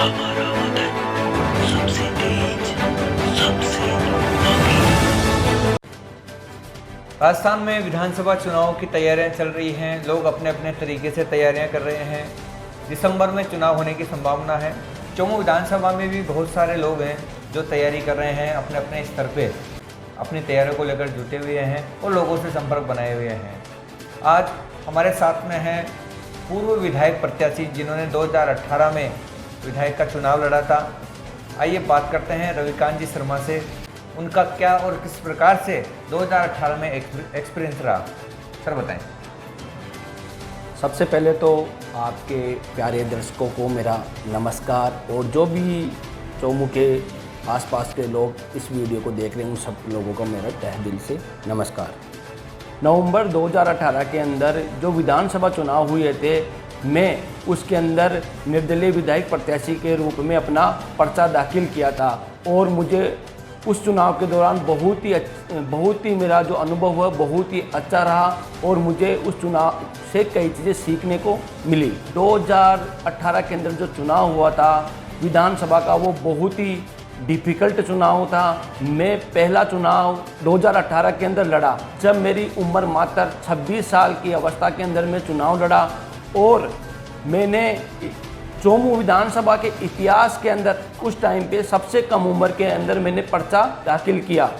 हमारा वतन सबसे तेज, सबसे आगे। राजस्थान में विधानसभा चुनाव की तैयारियां चल रही हैं। लोग अपने अपने तरीके से तैयारियां कर रहे हैं। दिसंबर में चुनाव होने की संभावना है। चौमू विधानसभा में भी बहुत सारे लोग हैं जो तैयारी कर रहे हैं, अपने अपने स्तर पे अपनी तैयारियों को लेकर जुटे हुए हैं और लोगों से संपर्क बनाए हुए हैं। आज हमारे साथ में हैं पूर्व विधायक प्रत्याशी जिन्होंने 2018 में विधायक का चुनाव लड़ा था। आइए बात करते हैं रविकांत जी शर्मा से, उनका क्या और किस प्रकार से 2018 में एक्सपीरियंस रहा। सर बताएं। सबसे पहले तो आपके प्यारे दर्शकों को मेरा नमस्कार, और जो भी चौमू के आसपास के लोग इस वीडियो को देख रहे हैं उन सब लोगों को मेरा तहे दिल से नमस्कार। नवंबर 2018 के अंदर जो विधानसभा चुनाव हुए थे, मैं उसके अंदर निर्दलीय विधायक प्रत्याशी के रूप में अपना पर्चा दाखिल किया था, और मुझे उस चुनाव के दौरान बहुत ही मेरा जो अनुभव हुआ बहुत ही अच्छा रहा, और मुझे उस चुनाव से कई चीज़ें सीखने को मिली। 2018 के अंदर जो चुनाव हुआ था विधानसभा का, वो बहुत ही डिफ़िकल्ट चुनाव था। मैं पहला चुनाव 2018 के अंदर लड़ा जब मेरी उम्र मात्र 26 साल की अवस्था के अंदर मैं चुनाव लड़ा, और मैंने चौमू विधानसभा के इतिहास के अंदर उस टाइम पे सबसे कम उम्र के अंदर मैंने पर्चा दाखिल किया,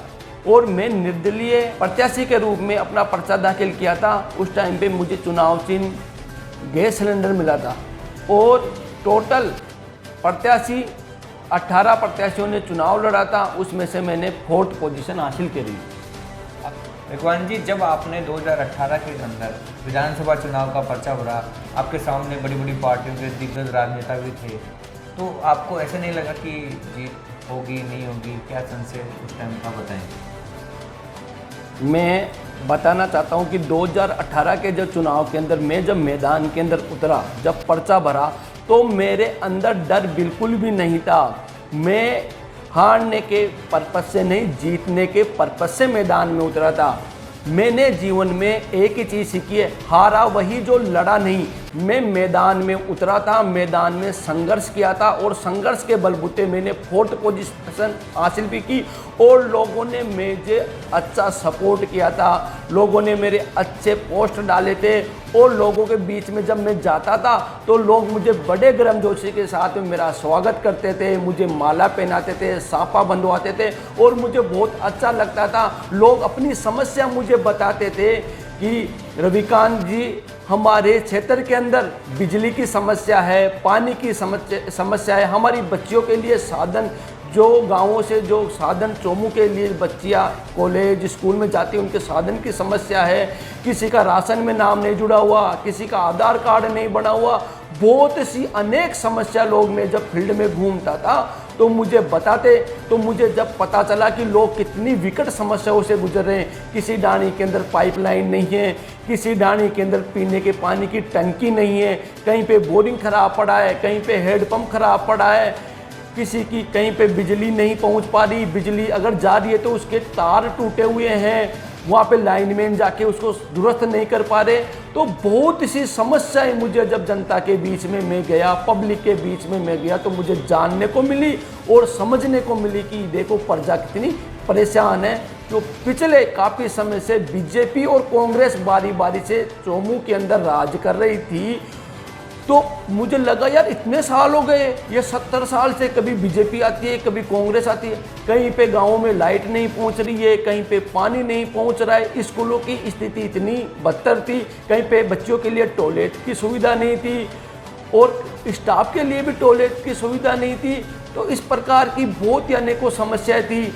और मैं निर्दलीय प्रत्याशी के रूप में अपना पर्चा दाखिल किया था। उस टाइम पे मुझे चुनाव चिन्ह गैस सिलेंडर मिला था, और टोटल 18 प्रत्याशियों ने चुनाव लड़ा था, उसमें से मैंने 4th पोजीशन हासिल करी। रविकांत जी, जब आपने 2018 के अंदर विधानसभा चुनाव का पर्चा भरा, आपके सामने बड़ी बड़ी पार्टियों के दिग्गज राजनेता भी थे, तो आपको ऐसे नहीं लगा कि जीत होगी नहीं होगी? क्या संशय उस टाइम का बताएं। मैं बताना चाहता हूं कि 2018 के जो चुनाव के अंदर मैं जब मैदान के अंदर उतरा, जब पर्चा भरा, तो मेरे अंदर डर बिल्कुल भी नहीं था। मैं हारने के पर्पस से नहीं, जीतने के पर्पस से मैदान में उतरा था। मैंने जीवन में एक ही चीज़ सीखी है, हारा वही जो लड़ा नहीं। मैं मैदान में उतरा था, मैदान में संघर्ष किया था, और संघर्ष के बलबूते मैंने 4th पोजीशन हासिल भी की, और लोगों ने मुझे अच्छा सपोर्ट किया था। लोगों ने मेरे अच्छे पोस्ट डाले थे, और लोगों के बीच में जब मैं जाता था तो लोग मुझे बड़े गर्मजोशी के साथ में मेरा स्वागत करते थे, मुझे माला पहनाते थे, साफा बंधवाते थे, और मुझे बहुत अच्छा लगता था। लोग अपनी समस्या मुझे बताते थे कि रविकांत जी, हमारे क्षेत्र के अंदर बिजली की समस्या है, पानी की समस्या है, हमारी बच्चियों के लिए साधन, जो गांवों से जो साधन चौमू के लिए बच्चियां कॉलेज स्कूल में जाती हैं उनके साधन की समस्या है, किसी का राशन में नाम नहीं जुड़ा हुआ, किसी का आधार कार्ड नहीं बना हुआ, बहुत सी अनेक समस्या लोग, मैं जब फील्ड में घूमता था तो मुझे बताते। तो मुझे जब पता चला कि लोग कितनी विकट समस्याओं से गुजर रहे हैं, किसी डाणी के अंदर पाइपलाइन नहीं है, किसी डाणी के अंदर पीने के पानी की टंकी नहीं है, कहीं पे बोरिंग खराब पड़ा है, कहीं पे हेडपम्प खराब पड़ा है, किसी की कहीं पे बिजली नहीं पहुंच पा रही, बिजली अगर जा रही है तो उसके तार टूटे हुए हैं, वहाँ पे लाइनमैन जाके उसको दुरुस्त नहीं कर पा रहे। तो बहुत सी समस्याएं मुझे जब जनता के बीच में मैं गया, पब्लिक के बीच में मैं गया, तो मुझे जानने को मिली और समझने को मिली कि देखो प्रजा कितनी परेशान है। जो पिछले काफ़ी समय से बीजेपी और कांग्रेस बारी बारी से चौमू के अंदर राज कर रही थी, तो मुझे लगा यार इतने साल हो गए, ये 70 साल से कभी बीजेपी आती है कभी कांग्रेस आती है, कहीं पे गाँव में लाइट नहीं पहुंच रही है, कहीं पे पानी नहीं पहुंच रहा है, स्कूलों की स्थिति इतनी बदतर थी, कहीं पे बच्चों के लिए टॉयलेट की सुविधा नहीं थी, और स्टाफ के लिए भी टॉयलेट की सुविधा नहीं थी। तो इस प्रकार की बहुत ही अनेकों समस्याएँ थी।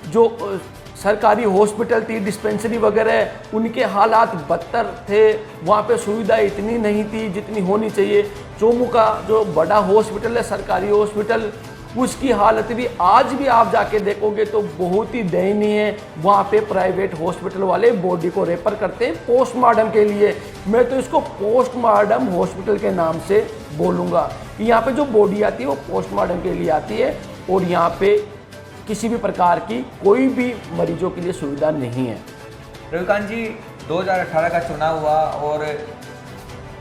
जो सरकारी हॉस्पिटल थी, डिस्पेंसरी वगैरह, उनके हालात बदतर थे, वहाँ पे सुविधा इतनी नहीं थी जितनी होनी चाहिए। चौमू का जो बड़ा हॉस्पिटल है, सरकारी हॉस्पिटल, उसकी हालत भी आज भी आप जाके देखोगे तो बहुत ही दयनीय है। वहाँ पे प्राइवेट हॉस्पिटल वाले बॉडी को रेफर करते हैं पोस्टमार्टम के लिए। मैं तो इसको पोस्टमार्टम हॉस्पिटल के नाम से बोलूँगा। यहाँ पे जो बॉडी आती है वो पोस्टमार्टम के लिए आती है, और यहाँ पे किसी भी प्रकार की कोई भी मरीजों के लिए सुविधा नहीं है। रविकांत जी, 2018 का चुनाव हुआ और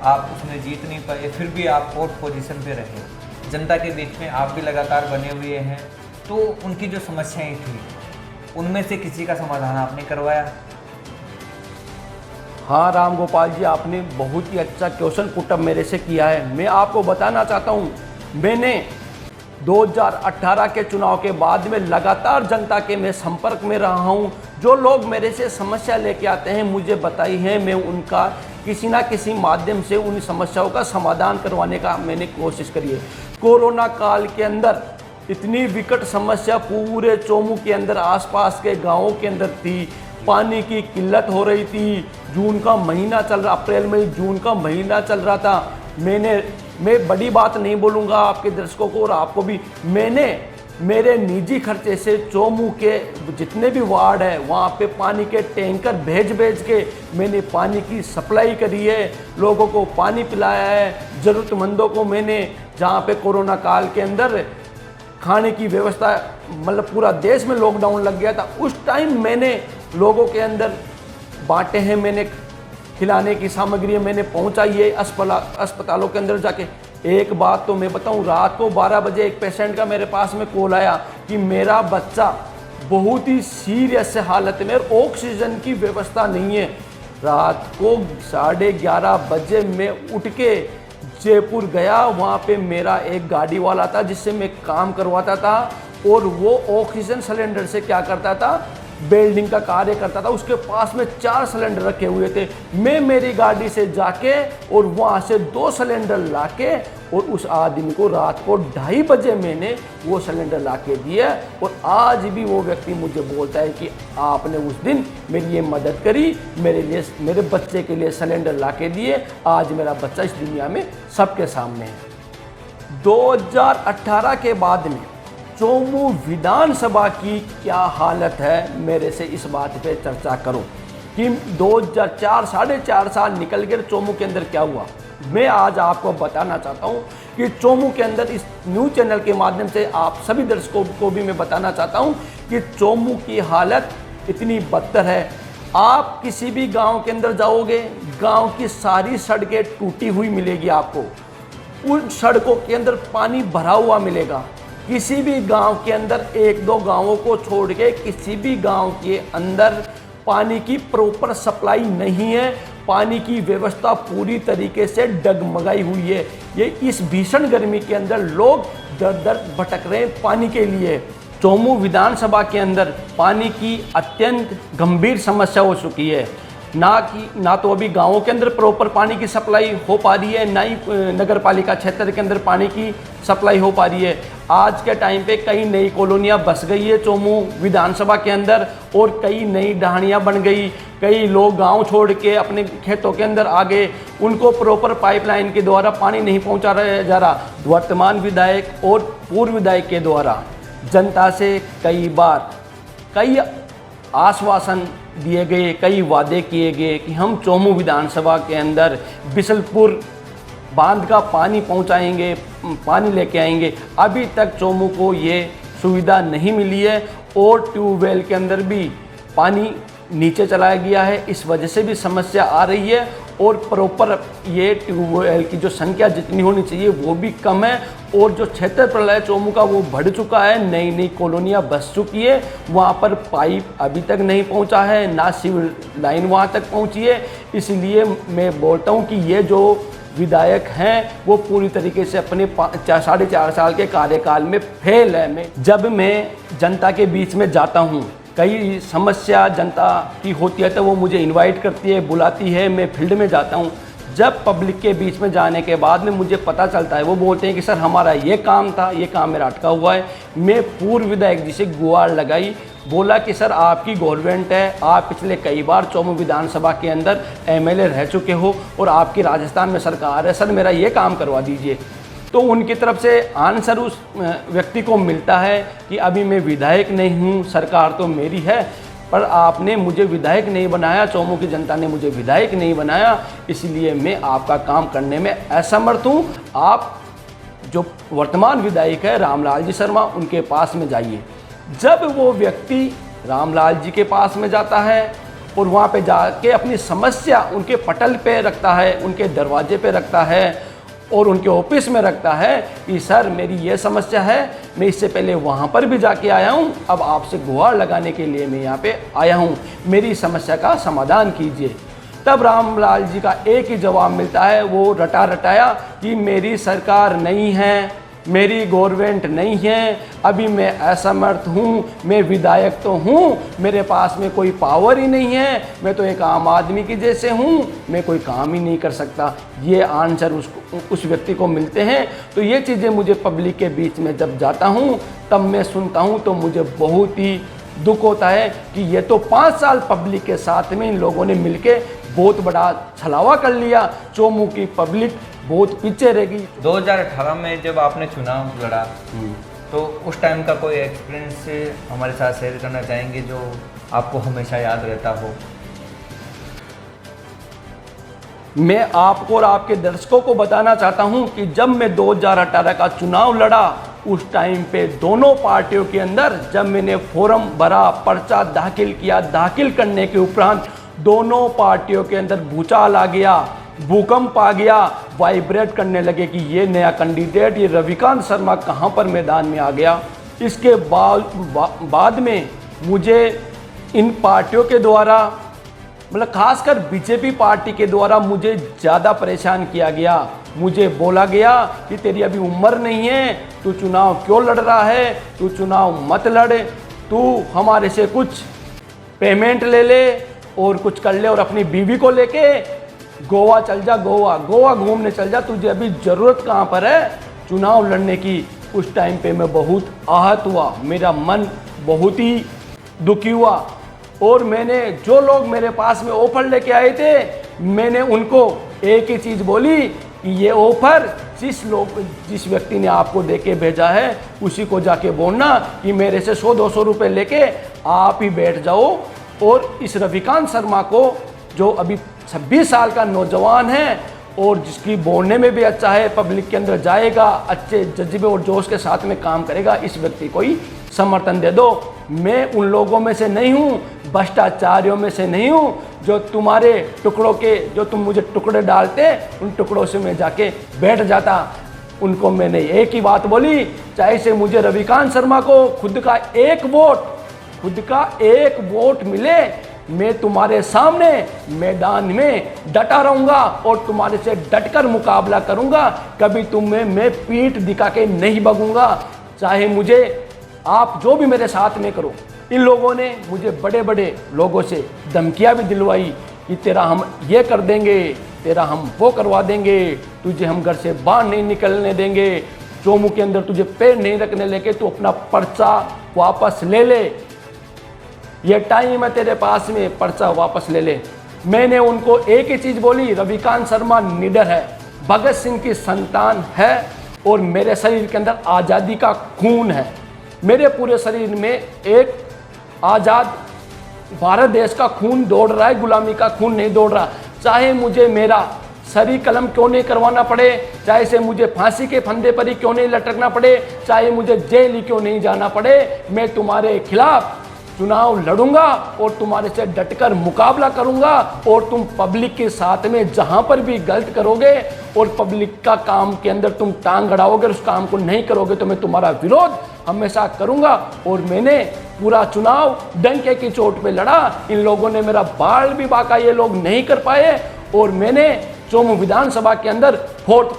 आप उसमें जीत नहीं पाए, फिर भी आप 4th पोजीशन पे रहे। जनता के बीच में आप भी लगातार बने हुए हैं, तो उनकी जो समस्याएं थी उनमें से किसी का समाधान आपने करवाया? हाँ राम गोपाल जी, आपने बहुत ही अच्छा क्वेश्चन पुटअप मेरे से किया है। मैं आपको बताना चाहता हूँ, मैंने 2018 के चुनाव के बाद में लगातार जनता के मैं संपर्क में रहा हूँ। जो लोग मेरे से समस्या लेके आते हैं, मुझे बताई है, मैं उनका किसी ना किसी माध्यम से उन समस्याओं का समाधान करवाने का मैंने कोशिश करी है। कोरोना काल के अंदर इतनी विकट समस्या पूरे चोमू के अंदर, आसपास के गाँवों के अंदर थी। पानी की किल्लत हो रही थी। जून का महीना चल रहा, अप्रैल मई जून का महीना चल रहा था। मैं बड़ी बात नहीं बोलूँगा आपके दर्शकों को और आपको भी, मैंने मेरे निजी खर्चे से चोमू के जितने भी वार्ड है वहाँ पे पानी के टैंकर भेज के मैंने पानी की सप्लाई करी है, लोगों को पानी पिलाया है। ज़रूरतमंदों को मैंने, जहाँ पे कोरोना काल के अंदर खाने की व्यवस्था, मतलब पूरा देश में लॉकडाउन लग गया था, उस टाइम मैंने लोगों के अंदर बांटे हैं, मैंने खिलाने की सामग्री मैंने पहुंचाई है अस्पतालों के अंदर जाके। एक बात तो मैं बताऊं, रात को 12 बजे एक पेशेंट का मेरे पास में कॉल आया कि मेरा बच्चा बहुत ही सीरियस हालत में और ऑक्सीजन की व्यवस्था नहीं है। रात को 11:30 बजे मैं उठ के जयपुर गया। वहाँ पे मेरा एक गाड़ी वाला था जिससे मैं काम करवाता था, और वो ऑक्सीजन सिलेंडर से क्या करता था, वेल्डिंग का कार्य करता था। उसके पास में 4 सिलेंडर रखे हुए थे। मैं मेरी गाड़ी से जाके और वहाँ से 2 सिलेंडर लाके और उस आदमी को रात को 2:30 बजे मैंने वो सिलेंडर लाके दिए। और आज भी वो व्यक्ति मुझे बोलता है कि आपने उस दिन मेरी ये मदद करी, मेरे लिए, मेरे बच्चे के लिए सिलेंडर लाके दिए। आज मेरा बच्चा इस दुनिया में सबके सामने है। 2018 के बाद में चोमू विधानसभा की क्या हालत है, मेरे से इस बात पे चर्चा करो कि 2004 4.5 साल निकल गए, चोमू के अंदर क्या हुआ। मैं आज आपको बताना चाहता हूँ कि चोमू के अंदर इस न्यूज़ चैनल के माध्यम से आप सभी दर्शकों को भी मैं बताना चाहता हूँ कि चोमू की हालत इतनी बदतर है। आप किसी भी गाँव के अंदर जाओगे, गाँव की सारी सड़कें टूटी हुई मिलेगी आपको। उन सड़कों के अंदर पानी भरा हुआ मिलेगा। किसी भी गांव के अंदर, 1-2 गांवों को छोड़ के किसी भी गांव के अंदर पानी की प्रॉपर सप्लाई नहीं है। पानी की व्यवस्था पूरी तरीके से डगमगाई हुई है। ये इस भीषण गर्मी के अंदर लोग दर भटक रहे हैं पानी के लिए। चोमू विधानसभा के अंदर पानी की अत्यंत गंभीर समस्या हो चुकी है। ना तो अभी गांवों के अंदर प्रॉपर पानी की सप्लाई हो पा रही है, ना ही नगर पालिका क्षेत्र के अंदर पानी की सप्लाई हो पा रही है। आज के टाइम पे कई नई कॉलोनियां बस गई है चोमू विधानसभा के अंदर, और कई नई ढाणियां बन गई। कई लोग गांव छोड़ के अपने खेतों के अंदर आ गए, उनको प्रॉपर पाइपलाइन के द्वारा पानी नहीं पहुंचा जा रहा। वर्तमान विधायक और पूर्व विधायक के द्वारा जनता से कई आश्वासन दिए गए, कई वादे किए गए कि हम चोमू विधानसभा के अंदर बिसलपुर बांध का पानी पहुंचाएंगे, पानी लेके आएंगे। अभी तक चोमू को ये सुविधा नहीं मिली है, और ट्यूबवेल के अंदर भी पानी नीचे चलाया गया है। इस वजह से भी समस्या आ रही है, और प्रॉपर ये ट्यूबवेल की जो संख्या जितनी होनी चाहिए वो भी कम है, और जो क्षेत्रफल है चोमू का वो बढ़ चुका है। नई नई कॉलोनियाँ बस चुकी है, वहाँ पर पाइप अभी तक नहीं पहुँचा है, ना सिविल लाइन वहाँ तक पहुँची है। इसलिए मैं बोलता हूँ कि ये जो विधायक हैं वो पूरी तरीके से अपने 4.5 साल के कार्यकाल में फेल है। जब मैं जनता के बीच में जाता हूँ, कई समस्या जनता की होती है तो वो मुझे इनवाइट करती है, बुलाती है, मैं फील्ड में जाता हूँ। जब पब्लिक के बीच में जाने के बाद में मुझे पता चलता है, वो बोलते हैं कि सर हमारा ये काम था, ये काम मेरा अटका हुआ है। मैं पूर्व विधायक जी से गुहार लगाई, बोला कि सर आपकी गवर्नमेंट है, आप पिछले कई बार चोमू विधानसभा के अंदर एमएलए रह चुके हो और आपकी राजस्थान में सरकार है, सर मेरा ये काम करवा दीजिए। तो उनकी तरफ से आंसर उस व्यक्ति को मिलता है कि अभी मैं विधायक नहीं हूँ, सरकार तो मेरी है, पर आपने मुझे विधायक नहीं बनाया, चोमू की जनता ने मुझे विधायक नहीं बनाया, इसलिए मैं आपका काम करने में असमर्थ हूँ। आप जो वर्तमान विधायक है रामलाल जी शर्मा, उनके पास में जाइए। जब वो व्यक्ति रामलाल जी के पास में जाता है और वहाँ पे जाके अपनी समस्या उनके पटल पे रखता है, उनके दरवाजे पे रखता है, और उनके ऑफिस में रखता है कि सर मेरी ये समस्या है, मैं इससे पहले वहाँ पर भी जाके आया हूँ, अब आपसे गुहार लगाने के लिए मैं यहाँ पे आया हूँ, मेरी समस्या का समाधान कीजिए। तब रामलाल जी का एक ही जवाब मिलता है, वो रटा रटाया कि मेरी सरकार नहीं है, मेरी गवर्नमेंट नहीं है, अभी मैं असमर्थ हूँ, मैं विधायक तो हूँ, मेरे पास में कोई पावर ही नहीं है, मैं तो एक आम आदमी की जैसे हूँ, मैं कोई काम ही नहीं कर सकता। ये आंसर उस व्यक्ति को मिलते हैं। तो ये चीज़ें मुझे पब्लिक के बीच में जब जाता हूँ तब मैं सुनता हूँ तो मुझे बहुत ही दुख होता है कि ये तो 5 साल पब्लिक के साथ में इन लोगों ने मिलके बहुत बड़ा छलावा कर लिया, चोमू की पब्लिक बहुत पीछे रहेगी। 2018 में जब आपने चुनाव लड़ा तो उस टाइम का कोई एक्सपीरियंस हमारे साथ शेयर करना चाहेंगे जो आपको हमेशा याद रहता हो? मैं आपको और आपके दर्शकों को बताना चाहता हूं कि जब मैं 2018 का चुनाव लड़ा उस टाइम पे दोनों पार्टियों के अंदर जब मैंने फॉर्म भरा, पर्चा दाखिल किया, दाखिल करने के उपरांत दोनों पार्टियों के अंदर भूचाल आ गया, भूकंप आ गया, वाइब्रेट करने लगे कि ये नया कैंडिडेट, ये रविकांत शर्मा कहाँ पर मैदान में आ गया। इसके बाद में मुझे इन पार्टियों के द्वारा, मतलब खासकर बीजेपी पार्टी के द्वारा मुझे ज़्यादा परेशान किया गया। मुझे बोला गया कि तेरी अभी उम्र नहीं है, तू चुनाव क्यों लड़ रहा है, तू चुनाव मत लड़, तू हमारे से कुछ पेमेंट ले ले और कुछ कर ले और अपनी बीवी को लेके गोवा चल जा, गोवा घूमने चल जा, तुझे अभी ज़रूरत कहाँ पर है चुनाव लड़ने की। उस टाइम पे मैं बहुत आहत हुआ, मेरा मन बहुत ही दुखी हुआ और मैंने जो लोग मेरे पास में ऑफर लेके आए थे मैंने उनको एक ही चीज़ बोली कि ये ऑफर जिस व्यक्ति ने आपको दे के भेजा है उसी को जाके बोलना कि मेरे से 100-200 रुपये लेके आप ही बैठ जाओ और इस रविकांत शर्मा को जो अभी 26 साल का नौजवान है और जिसकी बोलने में भी अच्छा है, पब्लिक के अंदर जाएगा, अच्छे जज्बे और जोश के साथ में काम करेगा, इस व्यक्ति को ही समर्थन दे दो। मैं उन लोगों में से नहीं हूँ, भ्रष्टाचारियों में से नहीं हूँ जो तुम्हारे टुकड़ों के, जो तुम मुझे टुकड़े डालते उन टुकड़ों से मैं जाके बैठ जाता। उनको मैंने एक ही बात बोली, चाहे से मुझे रविकांत शर्मा को खुद का एक वोट मिले, मैं तुम्हारे सामने मैदान में डटा रहूंगा और तुम्हारे से डटकर मुकाबला करूंगा, कभी तुम्हें मैं पीठ दिखा के नहीं भगूंगा, चाहे मुझे आप जो भी मेरे साथ में करो। इन लोगों ने मुझे बड़े बड़े लोगों से धमकियां भी दिलवाई कि तेरा हम ये कर देंगे, तेरा हम वो करवा देंगे, तुझे हम घर से बाहर नहीं निकलने देंगे, चोमू के अंदर तुझे पैर नहीं रखने लेके, तू अपना पर्चा वापस ले ले, ये टाइम है तेरे पास में, पर्चा वापस ले ले। मैंने उनको एक ही चीज़ बोली, रविकांत शर्मा निडर है, भगत सिंह की संतान है और मेरे शरीर के अंदर आज़ादी का खून है। मेरे पूरे शरीर में एक आज़ाद भारत देश का खून दौड़ रहा है, गुलामी का खून नहीं दौड़ रहा। चाहे मुझे मेरा सरी कलम क्यों नहीं करवाना पड़े, चाहे से मुझे फांसी के फंदे पर ही क्यों नहीं लटकना पड़े, चाहे मुझे जेल ही क्यों नहीं जाना पड़े, मैं तुम्हारे खिलाफ चुनाव लड़ूंगा और तुम्हारे से डटकर मुकाबला करूंगा और तुम पब्लिक के साथ में जहां पर भी गलत करोगे और पब्लिक का काम के अंदर तुम टांग अड़ाओगे और उस काम को नहीं करोगे तो मैं तुम्हारा विरोध हमेशा करूंगा। और मैंने पूरा चुनाव डंके की चोट पे लड़ा। इन लोगों ने मेरा बाल भी बाका ये लोग नहीं कर पाए और मैंने चोमू विधानसभा के अंदर 4th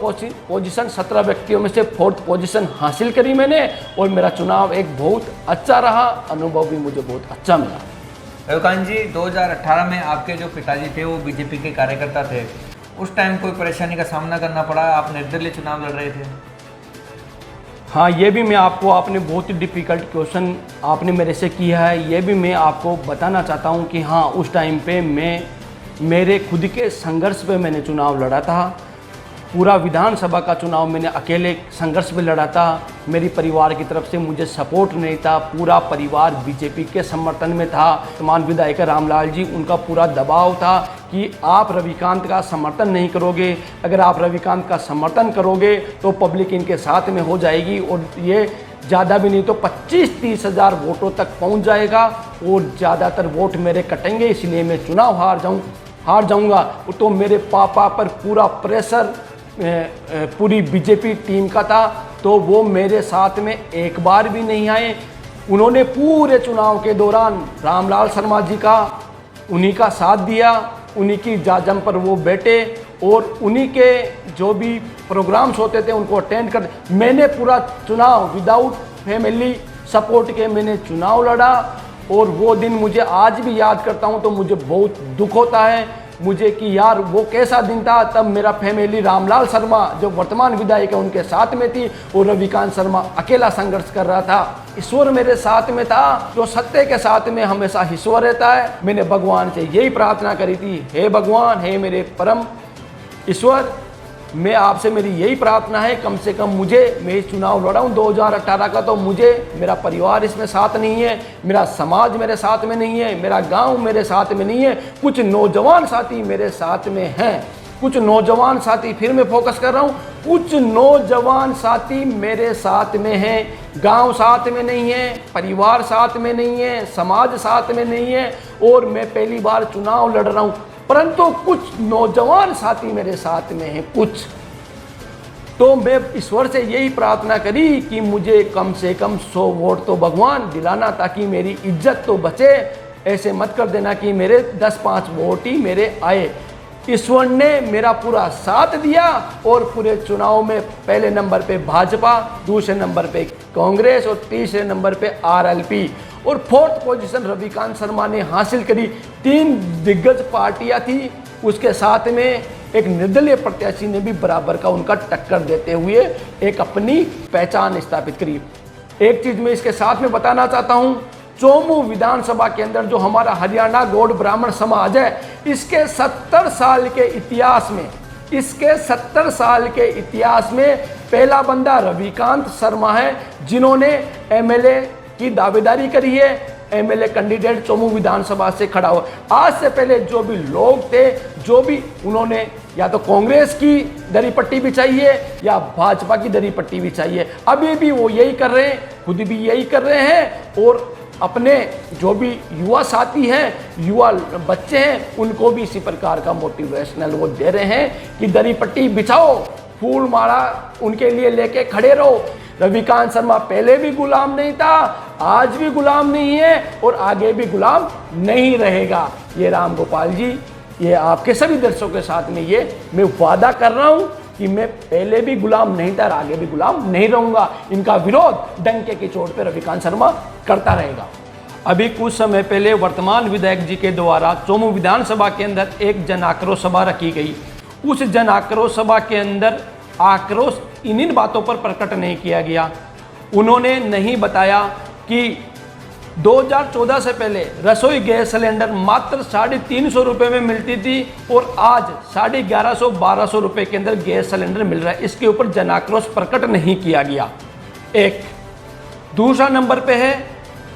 पोजीशन, 17 व्यक्तियों में से 4th पोजीशन हासिल करी मैंने और मेरा चुनाव एक बहुत अच्छा रहा, अनुभव भी मुझे बहुत अच्छा मिला। रविकांत जी, 2018 में आपके जो पिताजी थे वो बीजेपी के कार्यकर्ता थे, उस टाइम कोई परेशानी का सामना करना पड़ा? आप निर्दलीय चुनाव लड़ रहे थे। हाँ, ये भी मैं आपको, आपने बहुत ही डिफ़िकल्ट क्वेश्चन आपने मेरे से किया है, ये भी मैं आपको बताना चाहता हूँ कि हाँ, उस टाइम पे मेरे खुद के संघर्ष पे मैंने चुनाव लड़ा था। पूरा विधानसभा का चुनाव मैंने अकेले संघर्ष में लड़ा था। मेरी परिवार की तरफ से मुझे सपोर्ट नहीं था, पूरा परिवार बीजेपी के समर्थन में था। वर्तमान विधायक रामलाल जी, उनका पूरा दबाव था कि आप रविकांत का समर्थन नहीं करोगे, अगर आप रविकांत का समर्थन करोगे तो पब्लिक इनके साथ में हो जाएगी और ये ज़्यादा भी नहीं तो 25-30 हज़ार वोटों तक पहुंच जाएगा और ज़्यादातर वोट मेरे कटेंगे, इसलिए मैं चुनाव हार जाऊंगा। तो मेरे पापा पर पूरा प्रेशर पूरी बीजेपी टीम का था, तो वो मेरे साथ में एक बार भी नहीं आए। उन्होंने पूरे चुनाव के दौरान रामलाल शर्मा जी का, उन्हीं का साथ दिया, उन्हीं की जाजम पर वो बैठे और उन्हीं के जो भी प्रोग्राम्स होते थे उनको अटेंड कर। मैंने पूरा चुनाव विदाउट फैमिली सपोर्ट के मैंने चुनाव लड़ा और वो दिन मुझे आज भी याद करता हूँ तो मुझे बहुत दुख होता है मुझे कि यार वो कैसा दिन था। तब मेरा फैमिली रामलाल शर्मा जो वर्तमान विधायक है उनके साथ में थी और रविकांत शर्मा अकेला संघर्ष कर रहा था। ईश्वर मेरे साथ में था, जो सत्य के साथ में हमेशा ईश्वर रहता है। मैंने भगवान से यही प्रार्थना करी थी, हे भगवान, हे मेरे परम ईश्वर, मैं आपसे मेरी यही प्रार्थना है कम से कम मुझे, मैं इस चुनाव लड़ा हूँ 2018 का, तो मुझे, मेरा परिवार इसमें साथ नहीं है, मेरा समाज मेरे साथ में नहीं है, मेरा गांव मेरे साथ में नहीं है, कुछ नौजवान साथी मेरे साथ में हैं, कुछ नौजवान साथी, फिर मैं फोकस कर रहा हूँ, कुछ नौजवान साथी मेरे साथ में हैं, गांव साथ में नहीं है, परिवार साथ में नहीं है, समाज साथ में नहीं है और मैं पहली बार चुनाव लड़ रहा हूँ, परंतु कुछ नौजवान साथी मेरे साथ में हैं कुछ। तो मैं ईश्वर से यही प्रार्थना करी कि मुझे कम से कम 100 वोट तो भगवान दिलाना ताकि मेरी इज्जत तो बचे। ऐसे मत कर देना कि मेरे 10-5 वोट ही मेरे आए। ईश्वर ने मेरा पूरा साथ दिया और पूरे चुनाव में पहले नंबर पे भाजपा, दूसरे नंबर पे कांग्रेस और तीसरे नंबर पे आरएलपी और 4th पोजीशन रविकांत शर्मा ने हासिल करी। 3 दिग्गज पार्टियां थी, उसके साथ में एक निर्दलीय प्रत्याशी ने भी बराबर का उनका टक्कर देते हुए एक अपनी पहचान स्थापित करी। एक चीज मैं इसके साथ में बताना चाहता हूं, चोमू विधानसभा के अंदर जो हमारा हरियाणा गौड़ ब्राह्मण समाज है, इसके 70 साल के इतिहास में, इसके 70 साल के इतिहास में पहला बंदा रविकांत शर्मा है जिन्होंने एमएलए की दावेदारी करी है, एमएलए कैंडिडेट चोमू विधानसभा से खड़ा हुआ। आज से पहले जो भी लोग थे, जो भी उन्होंने या तो कांग्रेस की दरी पट्टी बिछाई है या भाजपा की दरी पट्टी बिछाई है, अभी भी वो यही कर रहे हैं, खुद भी यही कर रहे हैं और अपने जो भी युवा साथी हैं, युवा बच्चे हैं, उनको भी इसी प्रकार का मोटिवेशनल वो दे रहे हैं कि दरी पट्टी बिछाओ, फूल माला उनके लिए लेके खड़े रहो। रविकांत शर्मा पहले भी गुलाम नहीं था, आज भी गुलाम नहीं है और आगे भी गुलाम नहीं रहेगा। ये राम गोपाल जी, ये आपके सभी दर्शकों के साथ में ये मैं वादा कर रहा हूँ कि मैं पहले भी गुलाम नहीं था और आगे भी गुलाम नहीं रहूंगा। इनका विरोध डंके की चोट पे रविकांत शर्मा करता रहेगा। अभी कुछ समय पहले वर्तमान विधायक जी के द्वारा चोमू विधानसभा के अंदर एक जन आक्रोश सभा रखी गई। उस जन आक्रोश सभा के अंदर आक्रोश इन बातों पर प्रकट नहीं किया गया। उन्होंने नहीं बताया कि 2014 से पहले रसोई गैस सिलेंडर मात्र 350 रुपये में मिलती थी और आज 1150-1200 रुपये के अंदर गैस सिलेंडर मिल रहा है। इसके ऊपर जन आक्रोश प्रकट नहीं किया गया। एक दूसरा नंबर पे है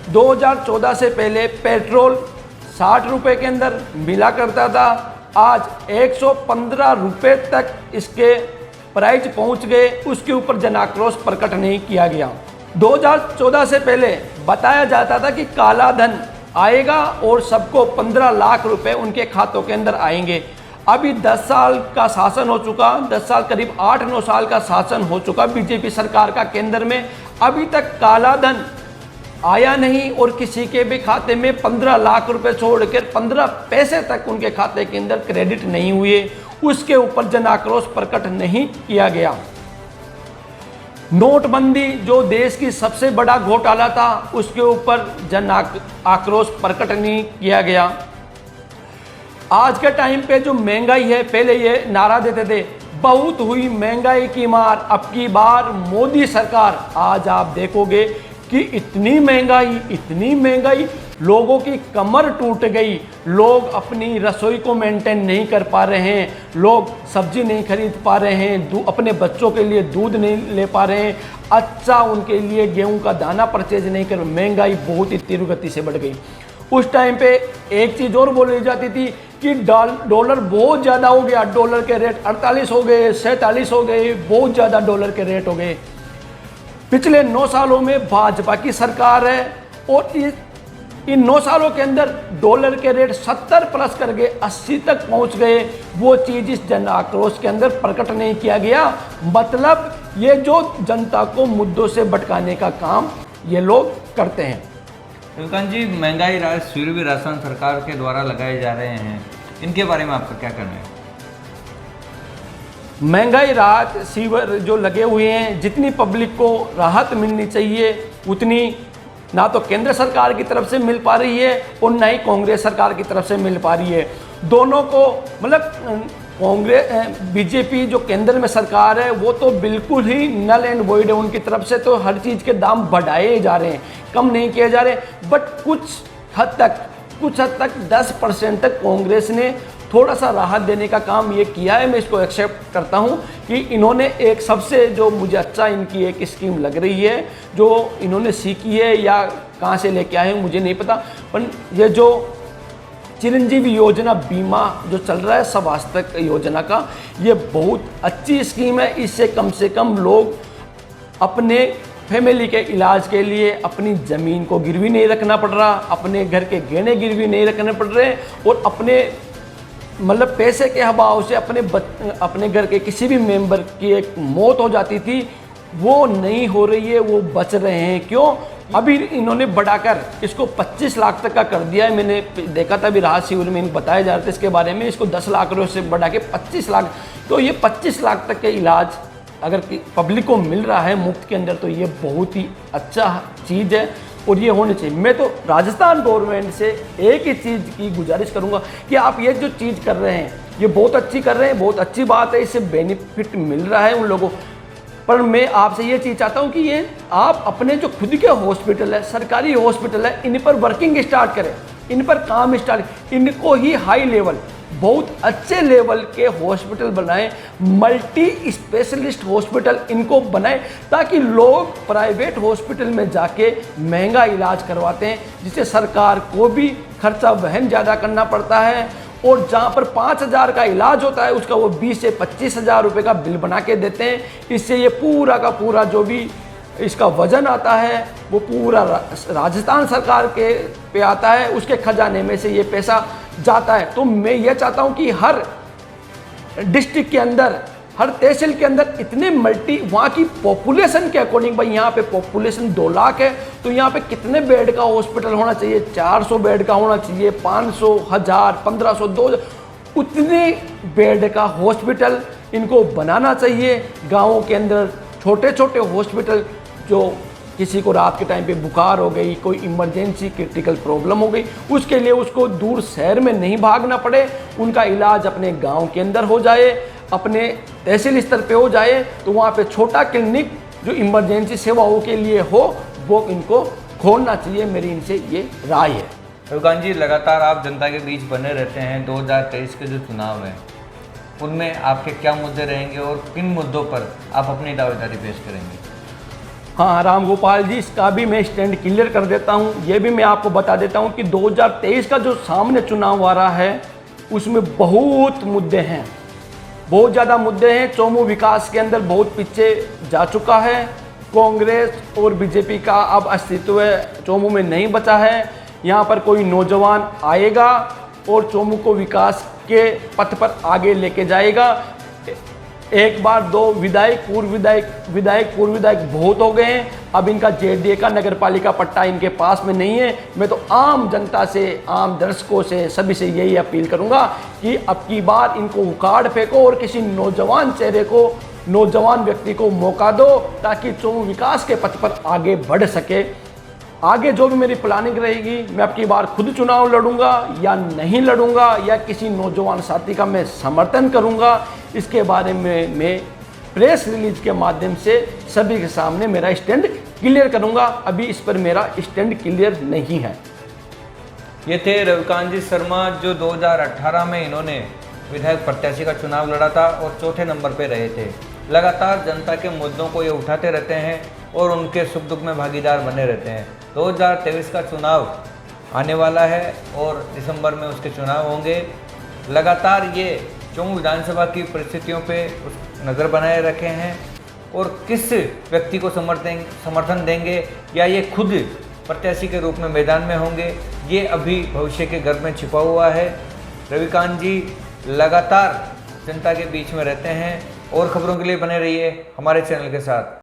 2014 से पहले पेट्रोल 60 रुपये के अंदर मिला करता था, आज 115 रुपये तक इसके प्राइस पहुंच गए। उसके ऊपर जन आक्रोश प्रकट नहीं किया गया। 2014 से पहले बताया जाता था कि काला धन आएगा और सबको 15 लाख रुपए उनके खातों के अंदर आएंगे। अभी 10 साल का शासन हो चुका, 10 साल करीब 8-9 साल का शासन हो चुका बीजेपी सरकार का केंद्र में, अभी तक काला धन आया नहीं और किसी के भी खाते में 15 लाख रुपए छोड़कर 15 पैसे तक उनके खाते के अंदर क्रेडिट नहीं हुए। उसके ऊपर जन आक्रोश प्रकट नहीं किया गया। नोटबंदी जो देश की सबसे बड़ा घोटाला था, उसके ऊपर जन आक्रोश प्रकट नहीं किया गया। आज के टाइम पे जो महंगाई है, पहले ये नारा देते थे बहुत हुई महंगाई की मार, अब की बार मोदी सरकार। आज आप देखोगे कि इतनी महंगाई, लोगों की कमर टूट गई, लोग अपनी रसोई को मेंटेन नहीं कर पा रहे हैं, लोग सब्जी नहीं खरीद पा रहे हैं, अपने बच्चों के लिए दूध नहीं ले पा रहे हैं, अच्छा उनके लिए गेहूं का दाना परचेज नहीं कर। महंगाई बहुत ही तीव्र गति से बढ़ गई। उस टाइम पे एक चीज़ और बोली जाती थी कि डॉलर बहुत ज़्यादा हो गया, डॉलर के रेट 48 हो गए, 47 हो गए, बहुत ज़्यादा डॉलर के रेट हो गए। पिछले 9 सालों में भाजपा की सरकार है और इन 9 सालों के अंदर डॉलर के रेट 70 प्लस कर गए, 80 तक पहुंच गए। वो चीज़ इस जन आक्रोश के अंदर प्रकट नहीं किया गया। मतलब ये जो जनता को मुद्दों से भटकाने का काम ये लोग करते हैं। रविकांत जी, महंगाई राहत शिविर भी राजस्थान सरकार के द्वारा लगाए जा रहे हैं, इनके बारे में आपका क्या कहना है? महंगाई राहत शिविर जो लगे हुए हैं, जितनी पब्लिक को राहत मिलनी चाहिए उतनी ना तो केंद्र सरकार की तरफ से मिल पा रही है और ना ही कांग्रेस सरकार की तरफ से मिल पा रही है। दोनों को मतलब कांग्रेस बीजेपी जो केंद्र में सरकार है वो तो बिल्कुल ही नल एंड वॉइड है। उनकी तरफ से तो हर चीज़ के दाम बढ़ाए जा रहे हैं, कम नहीं किए जा रहे। बट कुछ हद तक 10% तक कांग्रेस ने थोड़ा सा राहत देने का काम ये किया है। मैं इसको एक्सेप्ट करता हूँ कि इन्होंने एक सबसे जो मुझे अच्छा इनकी एक स्कीम लग रही है जो इन्होंने सीखी है या कहाँ से लेके आए हैं मुझे नहीं पता, पर ये जो चिरंजीवी योजना बीमा जो चल रहा है स्वास्थ्य योजना का, ये बहुत अच्छी स्कीम है। इससे कम लोग अपने फैमिली के इलाज के लिए अपनी ज़मीन को गिरवी नहीं रखना पड़ रहा, अपने घर के गहने गिरवी नहीं रखने पड़ रहे और अपने मतलब पैसे के अभाव से अपने घर के किसी भी मेंबर की एक मौत हो जाती थी वो नहीं हो रही है, वो बच रहे हैं। क्यों? अभी इन्होंने बढ़ाकर इसको 25 लाख तक का कर दिया है। मैंने देखा था अभी राहत शिविर में इनको बताया जा रहा था इसके बारे में। इसको 10 लाख रुपये से बढ़ा के 25 लाख, तो ये 25 लाख तक के इलाज अगर पब्लिक को मिल रहा है मुफ्त के अंदर तो ये बहुत ही अच्छा चीज़ है और ये होनी चाहिए। मैं तो राजस्थान गवर्नमेंट से एक ही चीज़ की गुजारिश करूंगा कि आप ये जो चीज़ कर रहे हैं ये बहुत अच्छी कर रहे हैं, बहुत अच्छी बात है, इससे बेनिफिट मिल रहा है उन लोगों। पर मैं आपसे ये चीज़ चाहता हूँ कि ये आप अपने जो खुद के हॉस्पिटल है, सरकारी हॉस्पिटल है, इन पर वर्किंग स्टार्ट करें, इन पर काम स्टार्ट, इनको ही हाई लेवल बहुत अच्छे लेवल के हॉस्पिटल बनाएं, मल्टी स्पेशलिस्ट हॉस्पिटल इनको बनाएं ताकि लोग प्राइवेट हॉस्पिटल में जाके महंगा इलाज करवाते हैं जिससे सरकार को भी खर्चा वहन ज़्यादा करना पड़ता है और जहाँ पर 5,000 का इलाज होता है उसका वो 20 से 25,000 रुपये का बिल बना के देते हैं। इससे ये पूरा का पूरा जो भी इसका वजन आता है वो पूरा राजस्थान सरकार के पे आता है, उसके खजाने में से ये पैसा जाता है। तो मैं ये चाहता हूँ कि हर डिस्ट्रिक्ट के अंदर, हर तहसील के अंदर इतने वहाँ की पॉपुलेशन के अकॉर्डिंग, भाई यहाँ पे पॉपुलेशन 2 लाख है तो यहाँ पे कितने बेड का हॉस्पिटल होना चाहिए? 400 बेड का होना चाहिए, 500, 1000, 1500, 2000, उतने बेड का हॉस्पिटल इनको बनाना चाहिए। गाँवों के अंदर छोटे छोटे हॉस्पिटल, जो किसी को रात के टाइम पे बुखार हो गई, कोई इमरजेंसी क्रिटिकल प्रॉब्लम हो गई, उसके लिए उसको दूर शहर में नहीं भागना पड़े, उनका इलाज अपने गांव के अंदर हो जाए, अपने तहसील स्तर पे हो जाए, तो वहाँ पे छोटा क्लिनिक जो इमरजेंसी सेवाओं के लिए हो वो इनको खोलना चाहिए। मेरी इनसे ये राय है। रविकांत जी, लगातार आप जनता के बीच बने रहते हैं। 2023 के जो चुनाव हैं उनमें आपके क्या मुद्दे रहेंगे और किन मुद्दों पर आप अपनी दावेदारी पेश करेंगे? हाँ राम गोपाल जी, इसका भी मैं स्टैंड क्लियर कर देता हूँ। ये भी मैं आपको बता देता हूँ कि 2023 का जो सामने चुनाव आ रहा है उसमें बहुत मुद्दे हैं, बहुत ज़्यादा मुद्दे हैं। चोमू विकास के अंदर बहुत पीछे जा चुका है। कांग्रेस और बीजेपी का अब अस्तित्व चोमू में नहीं बचा है। यहाँ पर कोई नौजवान आएगा और चोमू को विकास के पथ पर आगे लेके जाएगा। एक बार 2 विधायक पूर्व विधायक बहुत हो गए हैं। अब इनका जेडीए का नगर पालिका पट्टा इनके पास में नहीं है। मैं तो आम जनता से, आम दर्शकों से, सभी से यही अपील करूंगा कि अब की बार इनको उखाड़ फेंको और किसी नौजवान चेहरे को, नौजवान व्यक्ति को मौका दो ताकि चोमू विकास के पथ पर आगे बढ़ सके। आगे जो भी मेरी प्लानिंग रहेगी, मैं अब की बार खुद चुनाव लड़ूंगा या नहीं लड़ूंगा या किसी नौजवान साथी का मैं समर्थन करूंगा, इसके बारे में मैं प्रेस रिलीज के माध्यम से सभी के सामने मेरा स्टैंड क्लियर करूंगा। अभी इस पर मेरा स्टैंड क्लियर नहीं है। ये थे रविकांत जी शर्मा, जो 2018 में इन्होंने विधायक प्रत्याशी का चुनाव लड़ा था और चौथे नंबर पर रहे थे। लगातार जनता के मुद्दों को ये उठाते रहते हैं और उनके सुख दुख में भागीदार बने रहते हैं। 2023 का चुनाव आने वाला है और दिसंबर में उसके चुनाव होंगे। लगातार ये चोमू विधानसभा की परिस्थितियों पे नज़र बनाए रखे हैं और किस व्यक्ति को समर्थन देंगे या ये खुद प्रत्याशी के रूप में मैदान में होंगे, ये अभी भविष्य के गर्भ में छिपा हुआ है। रविकांत जी लगातार जनता के बीच में रहते हैं और खबरों के लिए बने रहिए हमारे चैनल के साथ।